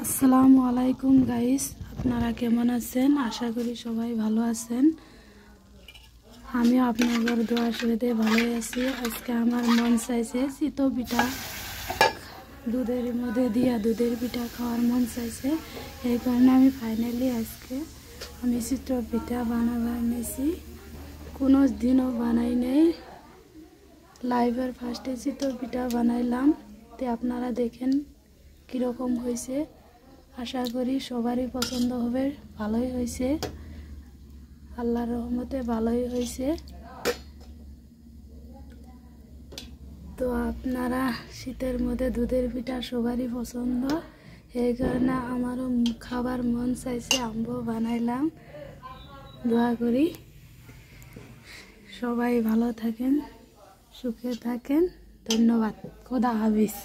আসসালামু আলাইকুম গাইস, আপনারা কেমন আছেন? আশা করি সবাই ভালো আছেন। আমিও আপনাদের দোয়ার সাথে ভালোই আছি। আজকে আমার মন চাইছে চিতই পিঠা, দুধের মধ্যে দিয়া দুধের পিঠা খাওয়ার মন চাইছে। এই কারণে আমি ফাইনালি আজকে চিতই পিঠা বানাবার নিয়েছি। কোনো দিনও বানাই নেই, লাইভের ফার্স্টে চিতই পিঠা বানাইলাম। তো আপনারা দেখেন কীরকম হয়েছে। আশা করি সবারই পছন্দ হবে। ভালোই হয়েছে, আল্লাহর রহমতে ভালোই হয়েছে। তো আপনারা শীতের মধ্যে দুধের পিঠা সবারই পছন্দ, এই কারণে আমারও খাবার মন চাইছে, আমরাও বানাইলাম। দোয়া করি সবাই ভালো থাকেন, সুখে থাকেন। ধন্যবাদ। খোদা হাফেজ।